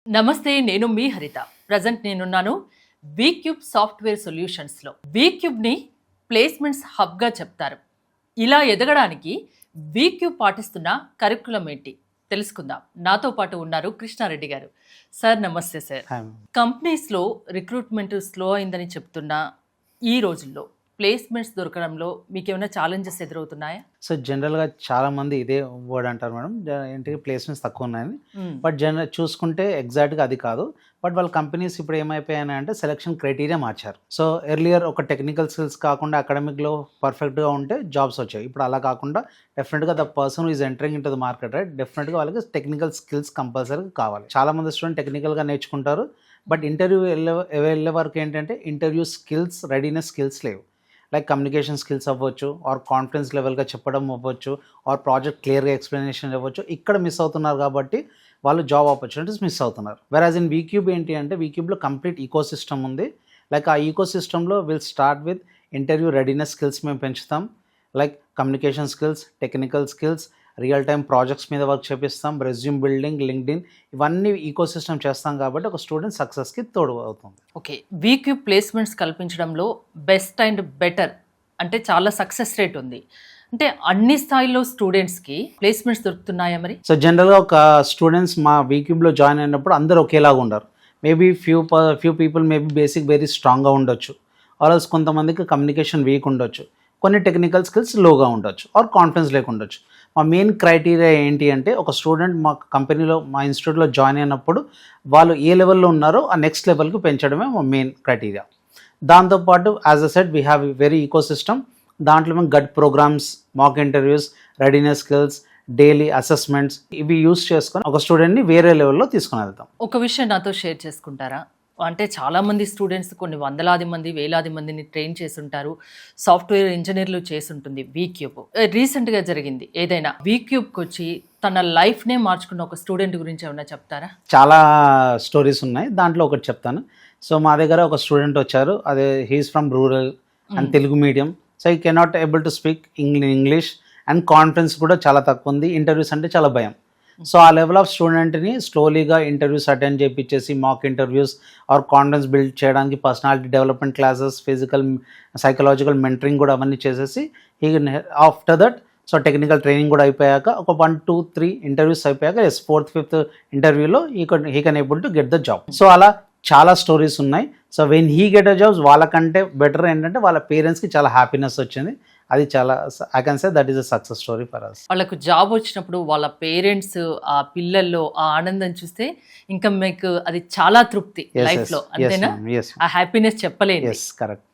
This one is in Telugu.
నమస్తే, నేను మీ హరిత. ప్రజెంట్ నేనున్నాను వీక్యూబ్ సాఫ్ట్వేర్ సొల్యూషన్స్లో. వీక్యూబ్ని ప్లేస్మెంట్స్ హబ్గా చెప్తారు. ఇలా ఎదగడానికి వీక్యూబ్ పాటిస్తున్న కరికులం ఏంటి తెలుసుకుందాం. నాతో పాటు ఉన్నారు కృష్ణారెడ్డి గారు. సార్ నమస్తే సార్. కంపెనీస్లో రిక్రూట్మెంట్ స్లో అయిందని చెప్తున్న ఈ రోజుల్లో ప్లేస్మెంట్స్ దొరకడంలో మీకు ఏమైనా ఛాలెంజెస్ ఎదురవుతున్నాయా? సో జనరల్గా చాలా మంది ఇదే వర్డ్ అంటారు మేడం, ఏంటి ప్లేస్మెంట్స్ తక్కువ ఉన్నాయని. బట్ చూసుకుంటే ఎగ్జాక్ట్గా అది కాదు. బట్ వాళ్ళ కంపెనీస్ ఇప్పుడు ఏమైపోయాయి అంటే సెలక్షన్ క్రైటీరియా మార్చారు. సో ఎర్లియర్ ఒక టెక్నికల్ స్కిల్స్ కాకుండా అకాడమిక్లో పర్ఫెక్ట్గా ఉంటే జాబ్స్ వచ్చాయి. ఇప్పుడు అలా కాకుండా డెఫినెట్గా the person is entering in to the market, right? డెఫినెట్గా వాళ్ళకి టెక్నికల్ స్కిల్స్ కంపల్సరీగా కావాలి. చాలా మంది స్టూడెంట్ టెక్నికల్గా నేర్చుకుంటారు, బట్ ఇంటర్వ్యూ వెళ్ళే వరకు ఏంటంటే ఇంటర్వ్యూ స్కిల్స్, రెడీనెస్ స్కిల్స్ లేవు. లైక్ కమ్యూనికేషన్ స్కిల్స్ అవ్వచ్చు, ఆర్ కాన్ఫిడెన్స్ లెవెల్గా చెప్పడం అవ్వచ్చు, ఆర్ ప్రాజెక్ట్ క్లియర్గా ఎక్స్ప్లెనేషన్ అవ్వచ్చు. ఇక్కడ మిస్ అవుతున్నారు కాబట్టి వాళ్ళు జాబ్ ఆపర్చునిటీస్ మిస్ అవుతున్నారు. వెరాజ్ ఇన్ వీక్యూబ్ ఏంటి అంటే వీక్యూబ్లో కంప్లీట్ ఈకో సిస్టమ్ ఉంది. లైక్ ఆ ఈకో సిస్టంలో will start with interview readiness skills మేము పెంచుతాం. Like communication skills, technical skills, real time projects మీద వర్క్ చేపిస్తాం, రెజ్యూమ్ బిల్డింగ్, లింక్డ్ఇన్, ఇవన్నీ ఈకో సిస్టమ్ చేస్తాం కాబట్టి ఒక స్టూడెంట్ సక్సెస్కి తోడు అవుతుంది. ఓకే, వీక్యూబ్ ప్లేస్మెంట్స్ కల్పించడంలో బెస్ట్ అండ్ బెటర్ అంటే చాలా సక్సెస్ రేట్ ఉంది. అంటే అన్ని స్థాయిలో స్టూడెంట్స్కి ప్లేస్మెంట్స్ దొరుకుతున్నాయా మరి? సో జనరల్గా ఒక స్టూడెంట్స్ మా వీక్యూబ్లో జాయిన్ అయినప్పుడు అందరూ ఒకేలాగా ఉండరు. Maybe few people maybe basic very స్ట్రాంగ్గా ఉండొచ్చు, ఆర్ఎల్స్ కొంతమందికి కమ్యూనికేషన్ వీక్ ఉండొచ్చు, కొన్ని టెక్నికల్ స్కిల్స్ లోగా ఉండొచ్చు, ఆర్ కాన్ఫిడెన్స్ లేకుండొచ్చు. మా మెయిన్ క్రైటీరియా ఏంటి అంటే ఒక స్టూడెంట్ మా కంపెనీలో, మా ఇన్స్టిట్యూట్లో జాయిన్ అయినప్పుడు వాళ్ళు ఏ లెవెల్లో ఉన్నారో ఆ నెక్స్ట్ లెవెల్కి పెంచడమే మా మెయిన్ క్రైటీరియా. దాంతోపాటు as I said we have very eco సిస్టమ్. దాంట్లో మేము గడ్ programs, mock interviews, readiness skills, daily assessments, ఇవి యూస్ చేసుకొని ఒక స్టూడెంట్ని వేరే లెవెల్లో తీసుకుని వెళ్తాం. ఒక విషయం నాతో షేర్ చేసుకుంటారా? అంటే చాలామంది స్టూడెంట్స్ కొన్ని వందలాది మంది, వేలాది మందిని ట్రైన్ చేసుంటారు, సాఫ్ట్వేర్ ఇంజనీర్లు చేసుంటుంది వీక్యూబ్. రీసెంట్గా జరిగింది ఏదైనా వీక్యూబ్కి వచ్చి తన లైఫ్నే మార్చుకున్న ఒక స్టూడెంట్ గురించి ఏమైనా చెప్తారా? చాలా స్టోరీస్ ఉన్నాయి, దాంట్లో ఒకటి చెప్తాను. సో మా దగ్గర ఒక స్టూడెంట్ వచ్చారు, అదే he is from rural and Telugu medium. So he cannot able to speak English and confidence కూడా చాలా తక్కువ ఉంది. ఇంటర్వ్యూస్ అంటే చాలా భయం. సో ఆ లెవెల్ ఆఫ్ స్టూడెంట్ని స్లోలీగా ఇంటర్వ్యూస్ అటెండ్ చేయించేసి mock interviews or confidence build చేయడానికి personality development classes, physical psychological mentoring కూడా అవన్నీ చేసేసి after that so technical training కూడా అయిపోయాక ఒక 1, 2, 3 ఇంటర్వ్యూస్ అయిపోయాక 4th, 5th ఇంటర్వ్యూలో he can able to get the job. So అలా చాలా స్టోరీస్ ఉన్నాయి. So when he get a jobs వాళ్ళకంటే బెటర్ ఏంటంటే వాళ్ళ పేరెంట్స్కి చాలా హ్యాపీనెస్ వచ్చింది. అది చాలా I can say that is a success story for us. వాళ్ళకు జాబ్ వచ్చినప్పుడు వాళ్ళ పేరెంట్స్ ఆ పిల్లల్లో ఆ ఆనందం చూస్తే ఇంకా మీకు అది చాలా తృప్తి లైఫ్లో, అంతేనా? ఆ హ్యాపీనెస్ చెప్పలేదు. కరెక్ట్.